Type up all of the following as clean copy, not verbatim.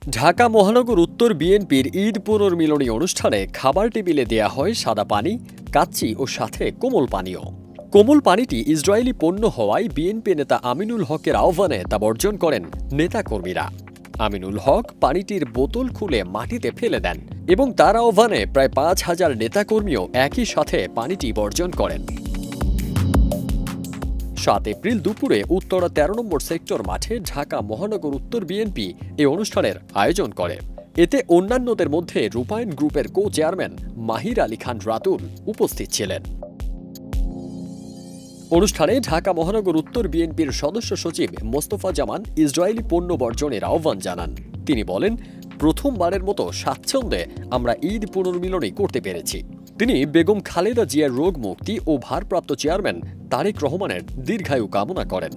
ঢাকা মহানগর উত্তর বিএনপির ঈদ পুনর্মিলনী অনুষ্ঠানে খাবার টেবিলে দেয়া হয় সাদা পানি, কাচ্চি ও সাথে কোমল পানীয়। কোমল পানিটি ইসরায়েলি পণ্য হওয়ায় বিএনপি নেতা আমিনুল হকের আহ্বানে তা বর্জন করেন নেতাকর্মীরা। আমিনুল হক পানিটির বোতল খুলে মাটিতে ফেলে দেন এবং তার আহ্বানে প্রায় ৫,০০০ নেতাকর্মীও একই সাথে পানিটি বর্জন করেন। ৭ এপ্রিল দুপুরে উত্তরা ১৩ নম্বর সেক্টর মাঠে ঢাকা মহানগর উত্তর বিএনপি এই অনুষ্ঠানের আয়োজন করে। এতে অন্যান্যদের মধ্যে রূপায়ণ গ্রুপের কো চেয়ারম্যান মাহির আলী খান রাতুল উপস্থিত ছিলেন। অনুষ্ঠানে ঢাকা মহানগর উত্তর বিএনপির সদস্য সচিব মোস্তফা জামান ইসরায়েলি পণ্য বর্জনের আহ্বান জানান। তিনি বলেন, প্রথমবারের মতো স্বাচ্ছন্দ্যে আমরা ঈদ পুনর্মিলনী করতে পেরেছি। তিনি বেগম খালেদা জিয়ার রোগ মুক্তি ও ভারপ্রাপ্ত চেয়ারম্যান তারেক রহমানের দীর্ঘায়ু কামনা করেন।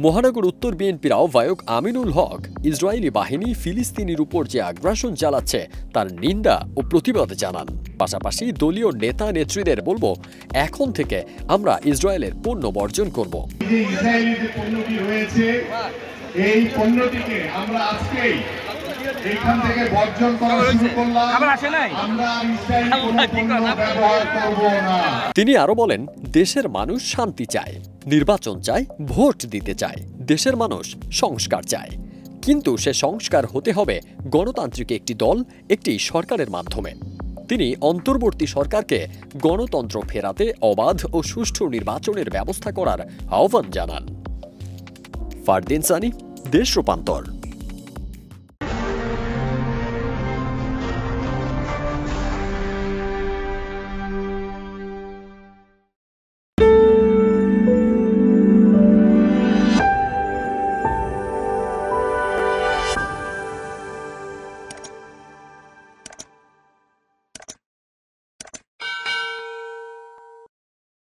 মহানগর উত্তর বিএনপির আহ্বায়ক আমিনুল হক ইসরায়েলি বাহিনী ফিলিস্তিনির উপর যে আগ্রাসন চালাচ্ছে তার নিন্দা ও প্রতিবাদ জানান। পাশাপাশি দলীয় নেতা নেত্রীদের বলবো, এখন থেকে আমরা ইসরায়েলের পণ্য বর্জন করব। এই পণ্যটিকে আমরা আজকেই এখান থেকে বর্জন করা শুরু করলাম। আমরা ইসরায়েলি কোনো পণ্য ব্যবহার করব না। তিনি আরো বলেন, দেশের মানুষ শান্তি চায়, নির্বাচন চায়, ভোট দিতে চায়। দেশের মানুষ সংস্কার চায়, কিন্তু সে সংস্কার হতে হবে গণতান্ত্রিক একটি দল, একটি সরকারের মাধ্যমে। তিনি অন্তর্বর্তী সরকারকে গণতন্ত্র ফেরাতে অবাধ ও সুষ্ঠু নির্বাচনের ব্যবস্থা করার আহ্বান জানান। ফারদিন সানি, দেশ রূপান্তর।